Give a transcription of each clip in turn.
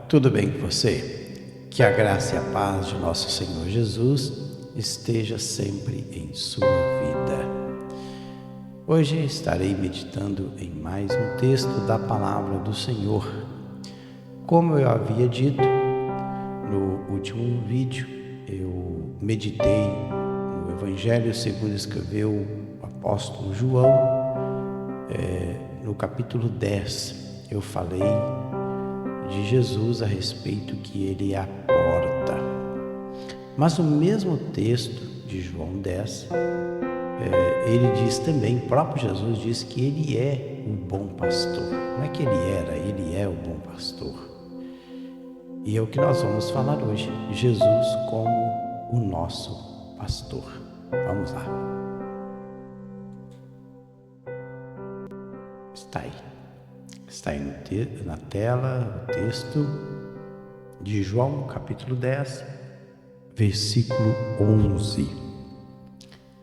tudo bem com você? Que a graça e a paz de nosso Senhor Jesus esteja sempre em sua vida. Hoje estarei meditando em mais um texto da Palavra do Senhor. Como eu havia dito no último vídeo, eu meditei no Evangelho segundo escreveu o apóstolo João, no capítulo 10. Eu falei de Jesus a respeito que ele é a porta. Mas o mesmo texto de João 10, ele diz também, o próprio Jesus diz que ele é o bom pastor. Não é que ele era, ele é o bom pastor. E é o que nós vamos falar hoje, Jesus como o nosso pastor. Vamos lá. Está aí na tela o texto de João, capítulo 10, versículo 11,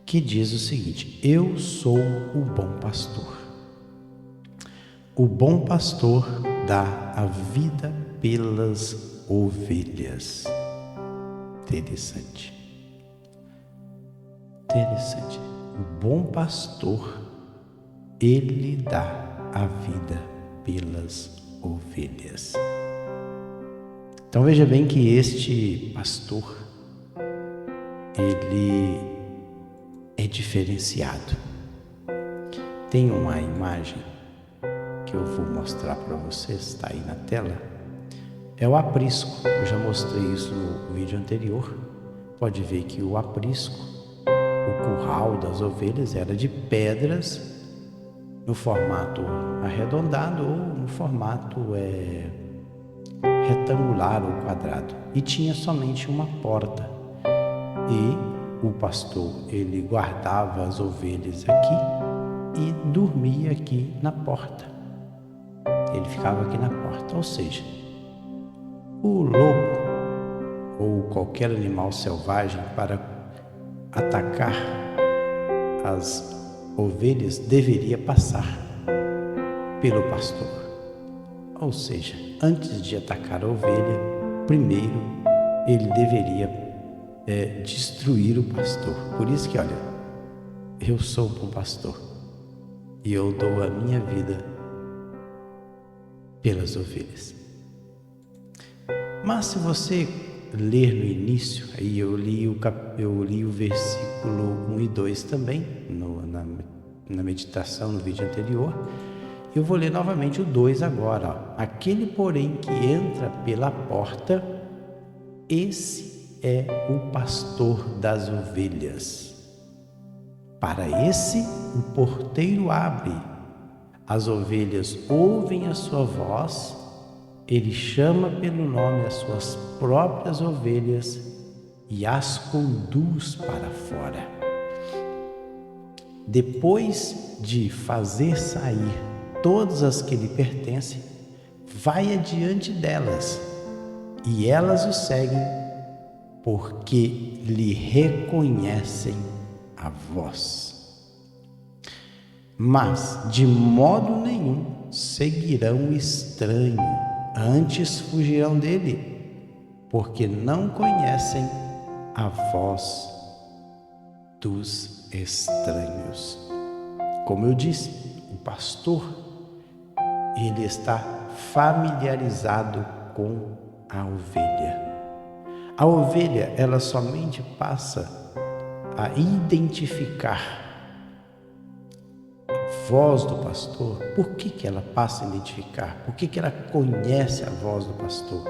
que diz o seguinte: Eu sou o bom pastor. O bom pastor dá a vida pelas ovelhas. Interessante. O bom pastor, ele dá a vida pelas ovelhas. Então veja bem que este pastor, ele é diferenciado. Tem uma imagem que eu vou mostrar para vocês, está aí na tela. É o aprisco. Eu já mostrei isso no vídeo anterior. Pode ver que o aprisco, o curral das ovelhas, era de pedras no formato arredondado ou no formato retangular ou quadrado, e tinha somente uma porta, e o pastor ele guardava as ovelhas aqui e dormia aqui na porta. Ele ficava aqui na porta, ou seja, o lobo ou qualquer animal selvagem, para atacar as ovelhas, deveria passar pelo pastor. Ou seja, antes de atacar a ovelha, primeiro ele deveria destruir o pastor. Por isso que, olha, eu sou um bom pastor e eu dou a minha vida pelas ovelhas. Mas se você ler no início, aí eu li o versículo 1 e 2 também, na meditação no vídeo anterior. Eu vou ler novamente o 2 agora. Aquele, porém, que entra pela porta, esse é o pastor das ovelhas. Para esse, o porteiro abre. As ovelhas ouvem a sua voz. Ele chama pelo nome as suas próprias ovelhas e as conduz para fora. Depois de fazer sair todas as que lhe pertencem, vai adiante delas, e elas o seguem, porque lhe reconhecem a voz. Mas de modo nenhum seguirão o estranho, antes fugirão dele, porque não conhecem a voz dos estranhos. Como eu disse, o pastor, ele está familiarizado com a ovelha. A ovelha, ela somente passa a identificar a voz do pastor. Por que ela passa a identificar? Por que ela conhece a voz do pastor?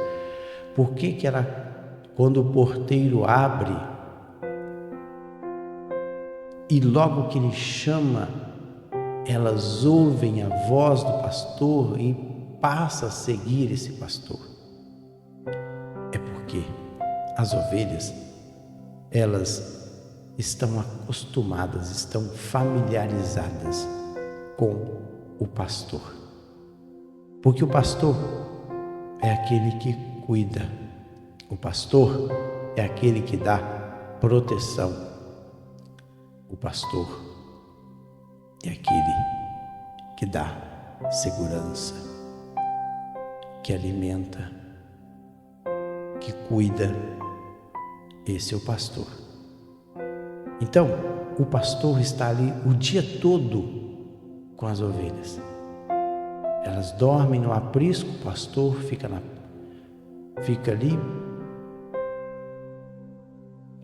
Por que ela, quando o porteiro abre e logo que ele chama, elas ouvem a voz do pastor e passam a seguir esse pastor? É porque as ovelhas, elas estão acostumadas, estão familiarizadas com o pastor. Porque o pastor é aquele que cuida. O pastor é aquele que dá proteção. O pastor é aquele que dá segurança, que alimenta, que cuida, esse é o pastor. Então, o pastor está ali o dia todo com as ovelhas. Elas dormem no aprisco, o pastor fica ali.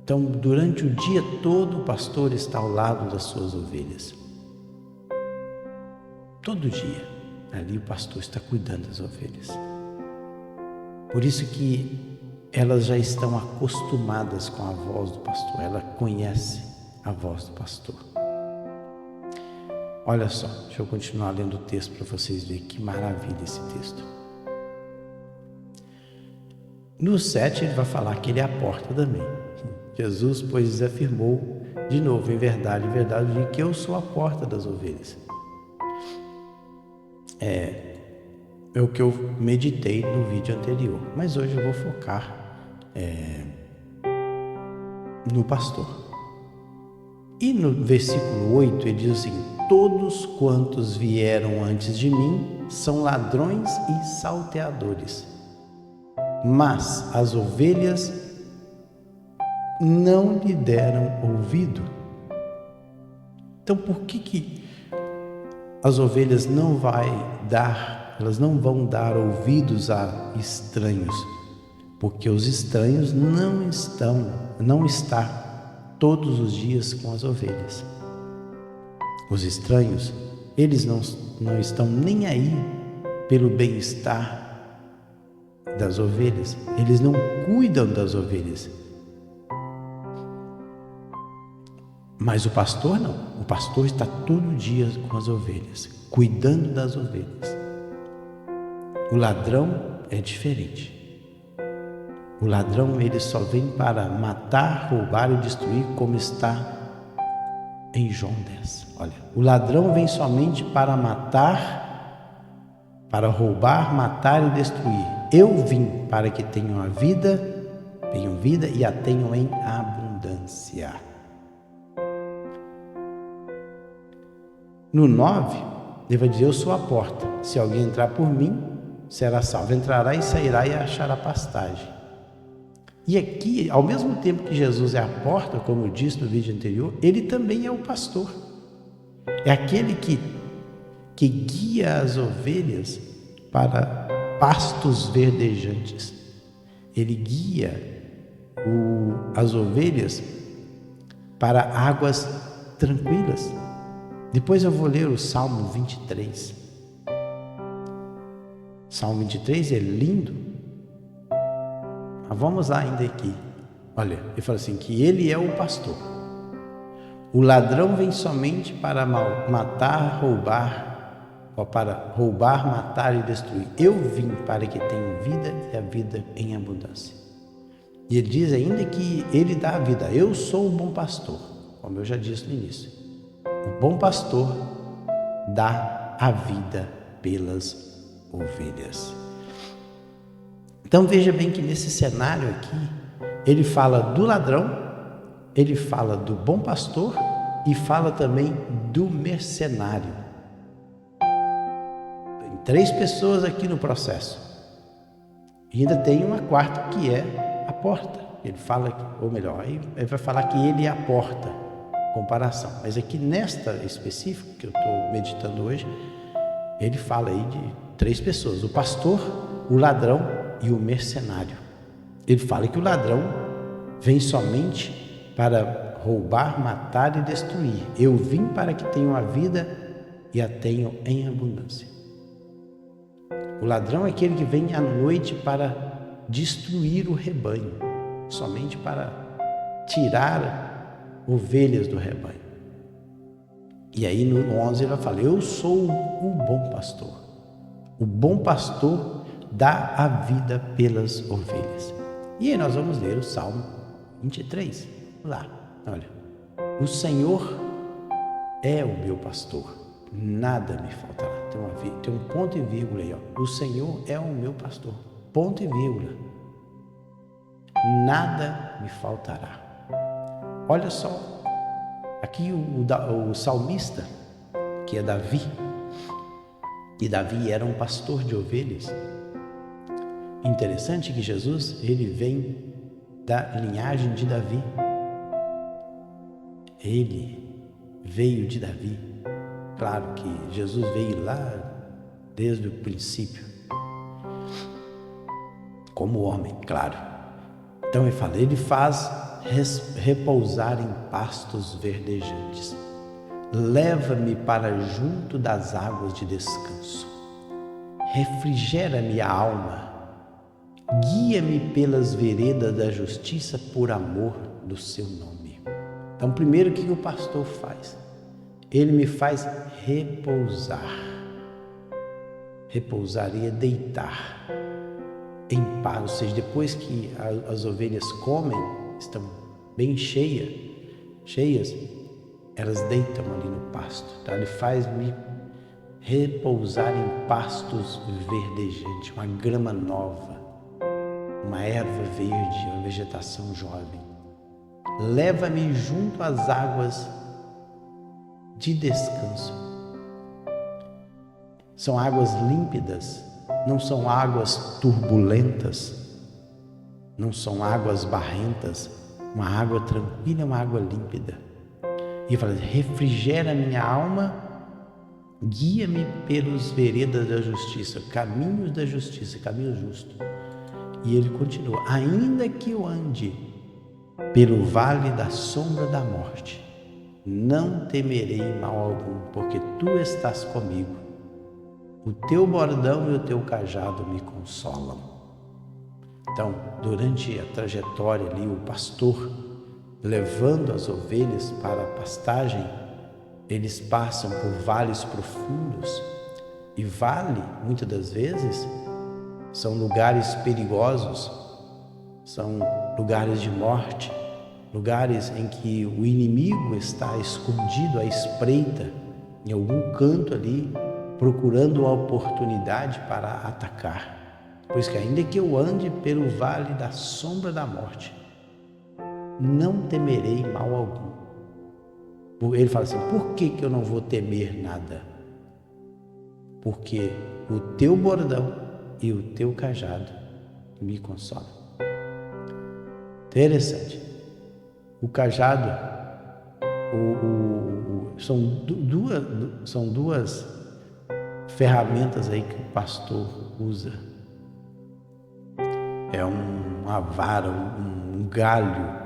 Então, durante o dia todo, o pastor está ao lado das suas ovelhas. Todo dia, ali o pastor está cuidando das ovelhas. Por isso que elas já estão acostumadas com a voz do pastor, ela conhece a voz do pastor. Olha só, deixa eu continuar lendo o texto para vocês verem que maravilha esse texto. No 7 ele vai falar que ele é a porta também. Jesus, pois, afirmou de novo, em verdade, que eu sou a porta das ovelhas. É o que eu meditei no vídeo anterior, mas hoje eu vou focar no pastor. E no versículo 8 ele diz assim: todos quantos vieram antes de mim são ladrões e salteadores, mas as ovelhas não lhe deram ouvido. Então por que as ovelhas não vão dar ouvidos a estranhos? Porque os estranhos não estão todos os dias com as ovelhas. Os estranhos, eles não estão nem aí pelo bem-estar das ovelhas. Eles não cuidam das ovelhas. Mas o pastor não. O pastor está todo dia com as ovelhas, cuidando das ovelhas. O ladrão é diferente. O ladrão, ele só vem para matar, roubar e destruir, como está em João 10. Olha, o ladrão vem somente para matar, para roubar, matar e destruir. Eu vim para que tenham vida e a tenham em abundância. No 9, ele vai dizer: eu sou a porta. Se alguém entrar por mim, será salvo. Entrará e sairá e achará pastagem. E aqui, ao mesmo tempo que Jesus é a porta, como eu disse no vídeo anterior, ele também é o pastor. É aquele que guia as ovelhas para pastos verdejantes. Ele guia as ovelhas para águas tranquilas. Depois eu vou ler o Salmo 23. Salmo 23 é lindo. Mas vamos lá ainda aqui. Olha, ele fala assim, que ele é o pastor. O ladrão vem somente para matar, matar e destruir. Eu vim para que tenham vida e a vida em abundância. E ele diz ainda que ele dá a vida. Eu sou o bom pastor, como eu já disse no início. O bom pastor dá a vida pelas ovelhas. Então veja bem que nesse cenário aqui, ele fala do ladrão, ele fala do bom pastor e fala também do mercenário. Tem 3 pessoas aqui no processo. E ainda tem uma quarta que é a porta. Ele fala, ou melhor, ele vai falar que ele é a porta, comparação. Mas aqui nesta específica que eu estou meditando hoje, ele fala aí de 3 pessoas: o pastor, o ladrão e o mercenário. Ele fala que o ladrão vem somente para roubar, matar e destruir. Eu vim para que tenham a vida e a tenham em abundância. O ladrão é aquele que vem à noite para destruir o rebanho, somente para tirar ovelhas do rebanho. E aí no 11 ele vai falar: eu sou o bom pastor. O bom pastor dá a vida pelas ovelhas. E aí nós vamos ler o Salmo 23. Lá, olha: o Senhor é o meu pastor, nada me faltará. Tem um ponto e vírgula aí, ó. O Senhor é o meu pastor, ponto e vírgula. Nada me faltará. Olha só, aqui o salmista, que é Davi, e Davi era um pastor de ovelhas. Interessante que Jesus, ele vem da linhagem de Davi. Ele veio de Davi. Claro que Jesus veio lá desde o princípio, como homem, claro. Então ele fala, ele faz repousar em pastos verdejantes. Leva-me para junto das águas de descanso. Refrigera-me a alma. Guia-me pelas veredas da justiça por amor do seu nome. Então, primeiro, o que o pastor faz? Ele me faz repousar. Repousaria, deitar em paz. Ou seja, depois que as ovelhas comem, estão bem cheias, elas deitam ali no pasto. Tá? Ele faz-me repousar em pastos verdejantes, uma grama nova, uma erva verde, uma vegetação jovem. Leva-me junto às águas de descanso. São águas límpidas, não são águas turbulentas, não são águas barrentas, uma água tranquila, uma água límpida. E fala, refrigera minha alma, guia-me pelos veredas da justiça, caminhos da justiça, caminho justo. E ele continua, ainda que eu ande pelo vale da sombra da morte, não temerei mal algum, porque tu estás comigo. O teu bordão e o teu cajado me consolam. Então, durante a trajetória ali, o pastor levando as ovelhas para a pastagem, eles passam por vales profundos. E vale, muitas das vezes, são lugares perigosos, são lugares de morte, lugares em que o inimigo está escondido à espreita, em algum canto ali, procurando uma oportunidade para atacar. Pois que ainda que eu ande pelo vale da sombra da morte, não temerei mal algum. Ele fala assim, por que eu não vou temer nada? Porque o teu bordão e o teu cajado me consolam. Interessante. O cajado, são duas ferramentas aí que o pastor usa. É uma vara, um galho,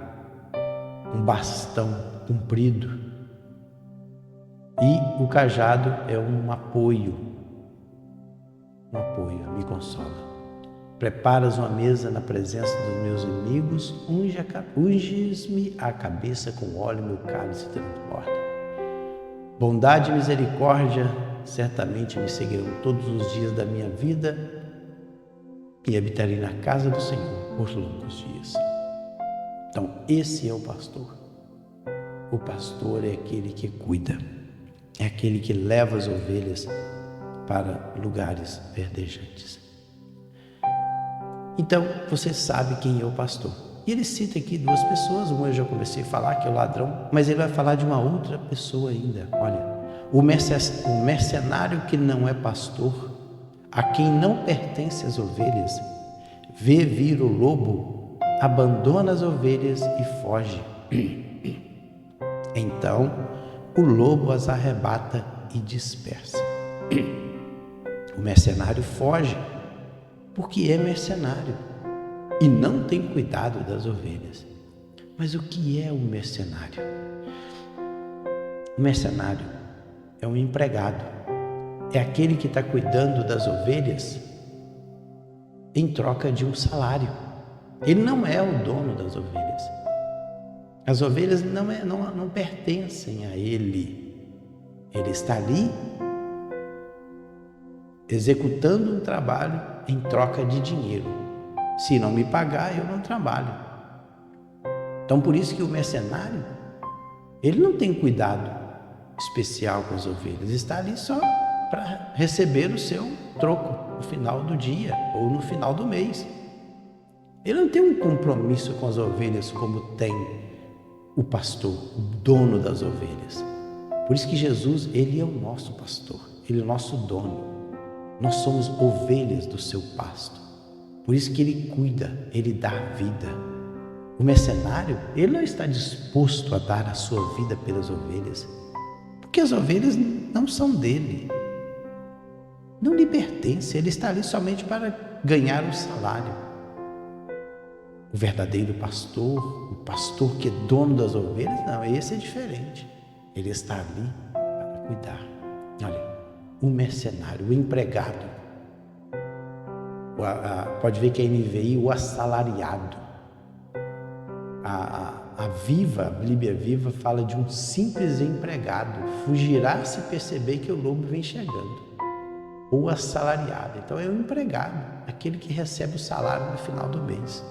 um bastão comprido. E o cajado é um apoio, me consola. Preparas uma mesa na presença dos meus inimigos, unges-me a cabeça com óleo, meu cálice transborda. Bondade e misericórdia certamente me seguirão todos os dias da minha vida e habitarei na casa do Senhor por longos dias. Então, esse é o pastor. O pastor é aquele que cuida, é aquele que leva as ovelhas para lugares verdejantes. Então, você sabe quem é o pastor. E ele cita aqui duas pessoas, uma eu já comecei a falar, que é o ladrão, mas ele vai falar de uma outra pessoa ainda. Olha, o mercenário que não é pastor, a quem não pertence as ovelhas, vê vir o lobo, abandona as ovelhas e foge. Então, o lobo as arrebata e dispersa. O mercenário foge, porque é mercenário e não tem cuidado das ovelhas. Mas o que é um mercenário? O mercenário é um empregado, é aquele que está cuidando das ovelhas em troca de um salário. Ele não é o dono das ovelhas. As ovelhas não pertencem a ele. Ele está ali executando um trabalho em troca de dinheiro. Se não me pagar, eu não trabalho. Então, por isso que o mercenário, ele não tem cuidado especial com as ovelhas, está ali só para receber o seu troco no final do dia ou no final do mês. Ele não tem um compromisso com as ovelhas como tem o pastor, o dono das ovelhas. Por isso que Jesus, ele é o nosso pastor, ele é o nosso dono. Nós somos ovelhas do seu pasto. Por isso que ele cuida, ele dá a vida. O mercenário, ele não está disposto a dar a sua vida pelas ovelhas, porque as ovelhas não são dele, não lhe pertencem, ele está ali somente para ganhar um salário. O verdadeiro pastor, o pastor que é dono das ovelhas, não, esse é diferente. Ele está ali para cuidar. Olha, o mercenário, o empregado, pode ver que a NVI, o assalariado. A Bíblia Viva fala de um simples empregado, fugirá se perceber que o lobo vem chegando. Ou assalariado, então é o empregado, aquele que recebe o salário no final do mês.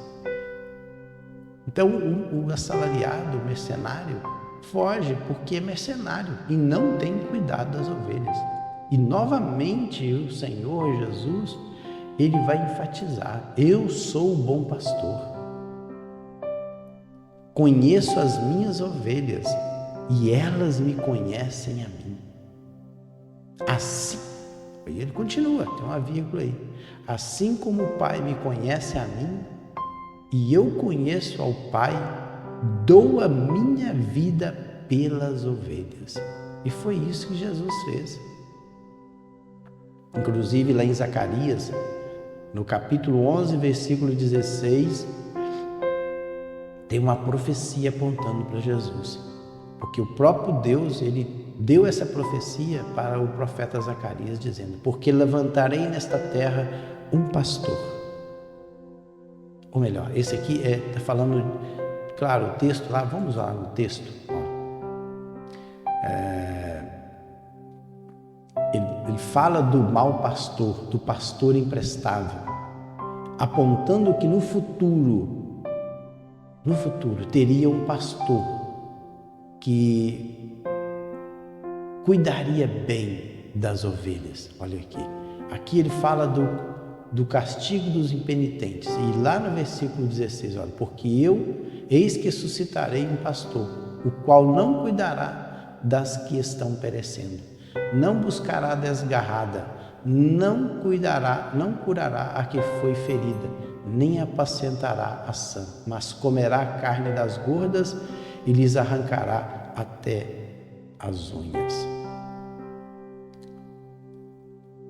Então o assalariado, o mercenário, foge porque é mercenário e não tem cuidado das ovelhas. E novamente o Senhor Jesus, ele vai enfatizar: eu sou o bom pastor, conheço as minhas ovelhas e elas me conhecem a mim. Assim, e ele continua, tem uma vírgula aí, assim como o Pai me conhece a mim e eu conheço ao Pai, dou a minha vida pelas ovelhas. E foi isso que Jesus fez. Inclusive lá em Zacarias, no capítulo 11, versículo 16, tem uma profecia apontando para Jesus, porque o próprio Deus, ele deu essa profecia para o profeta Zacarias, dizendo: porque levantarei nesta terra um pastor. Ou melhor, esse aqui está falando, claro, o texto lá, vamos lá no texto. Ele fala do mau pastor, do pastor imprestável, apontando que no futuro teria um pastor que cuidaria bem das ovelhas. Olha aqui ele fala do castigo dos impenitentes, e lá no versículo 16, olha, porque eis que suscitarei um pastor, o qual não cuidará das que estão perecendo, não buscará a desgarrada, não curará a que foi ferida, nem apacentará a sã, mas comerá a carne das gordas e lhes arrancará até as unhas.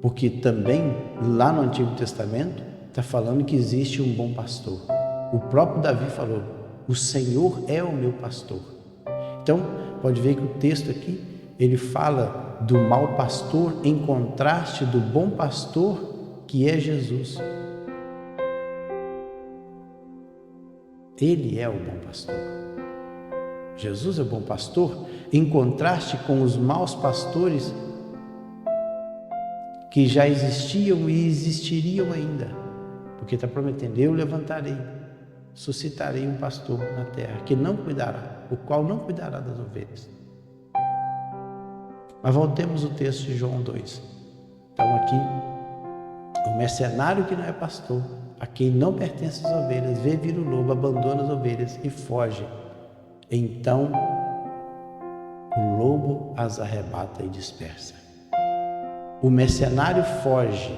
Porque também lá no Antigo Testamento está falando que existe um bom pastor. O próprio Davi falou: o Senhor é o meu pastor. Então pode ver que o texto aqui ele fala do mau pastor em contraste do bom pastor, que é Jesus. Ele é o bom pastor. Jesus é o bom pastor, em contraste com os maus pastores que já existiam e existiriam ainda, porque está prometendo: eu levantarei, suscitarei um pastor na terra que não cuidará, o qual não cuidará das ovelhas. Mas voltemos ao texto de João 2. Então aqui, o mercenário que não é pastor, a quem não pertence as ovelhas, vê vir o lobo, abandona as ovelhas e foge. Então o lobo as arrebata e dispersa. O mercenário foge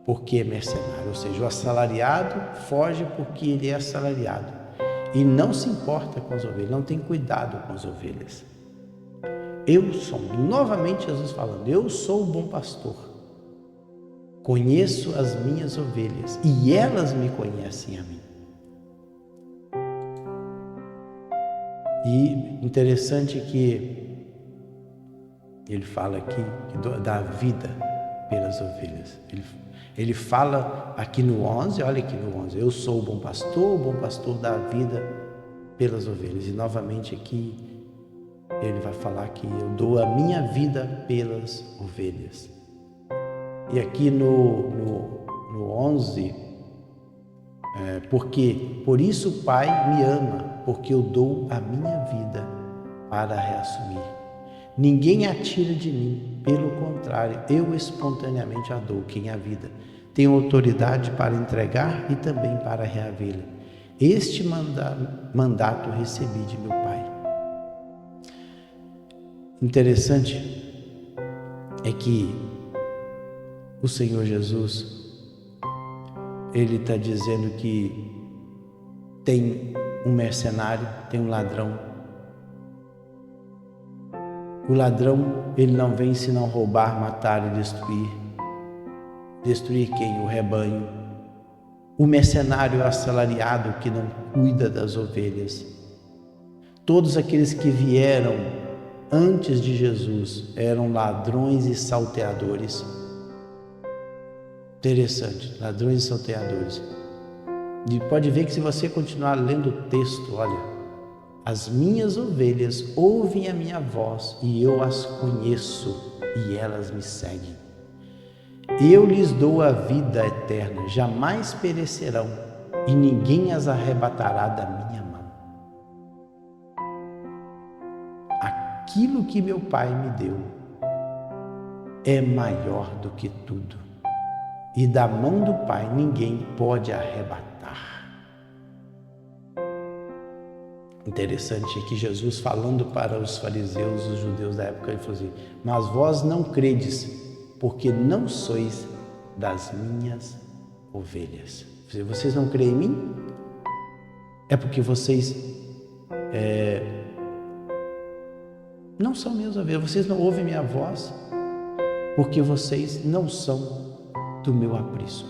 porque é mercenário, ou seja, o assalariado foge porque ele é assalariado e não se importa com as ovelhas, não tem cuidado com as ovelhas. Eu sou, novamente Jesus falando, eu sou o bom pastor, conheço as minhas ovelhas e elas me conhecem a mim. E interessante que ele fala aqui da vida pelas ovelhas. Ele fala aqui no 11, olha aqui no 11, eu sou o bom pastor dá a vida pelas ovelhas. E novamente aqui ele vai falar que eu dou a minha vida pelas ovelhas. E aqui no 11, porque por isso o Pai me ama, porque eu dou a minha vida para reassumir. Ninguém a tira de mim, pelo contrário, eu espontaneamente a dou, quem a vida. Tenho autoridade para entregar e também para reavê-la. Este mandato recebi de meu Pai. Interessante é que o Senhor Jesus, ele está dizendo que tem um mercenário, tem um ladrão. O ladrão, ele não vem senão roubar, matar e destruir. Destruir quem? O rebanho. O mercenário assalariado que não cuida das ovelhas. Todos aqueles que vieram antes de Jesus eram ladrões e salteadores. Interessante, ladrões e salteadores. E pode ver que se você continuar lendo o texto, olha, as minhas ovelhas ouvem a minha voz e eu as conheço e elas me seguem. Eu lhes dou a vida eterna, jamais perecerão e ninguém as arrebatará da minha mão. Aquilo que meu Pai me deu é maior do que tudo e da mão do Pai ninguém pode arrebatar. Interessante que Jesus, falando para os fariseus, os judeus da época, ele falou assim: mas vós não credes, porque não sois das minhas ovelhas. Vocês não creem em mim? É porque vocês não são minhas ovelhas, vocês não ouvem minha voz, porque vocês não são do meu aprisco.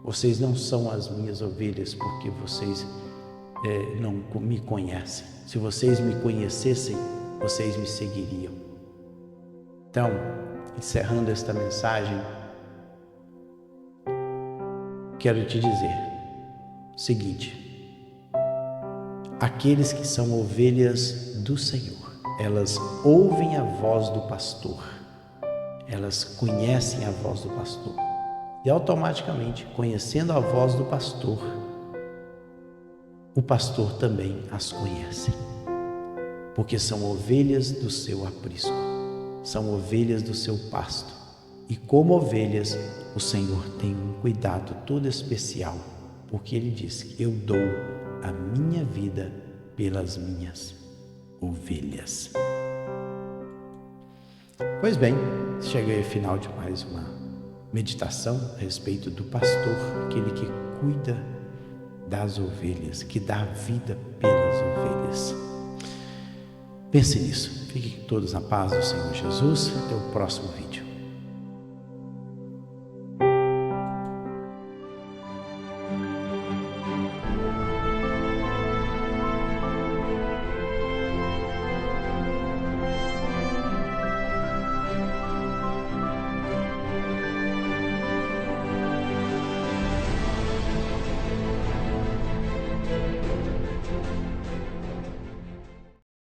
Vocês não são as minhas ovelhas, porque vocês não me conhecem. Se vocês me conhecessem, vocês me seguiriam. Então, encerrando esta mensagem, quero te dizer o seguinte: aqueles que são ovelhas do Senhor, elas ouvem a voz do pastor, elas conhecem a voz do pastor, e automaticamente, conhecendo a voz do pastor, o pastor também as conhece, porque são ovelhas do seu aprisco, são ovelhas do seu pasto, e como ovelhas, o Senhor tem um cuidado todo especial, porque Ele disse: eu dou a minha vida pelas minhas ovelhas. Pois bem, cheguei ao final de mais uma meditação a respeito do pastor, aquele que cuida das ovelhas, que dá vida pelas ovelhas. Pense nisso. Fiquem todos na paz do Senhor Jesus. Até o próximo vídeo.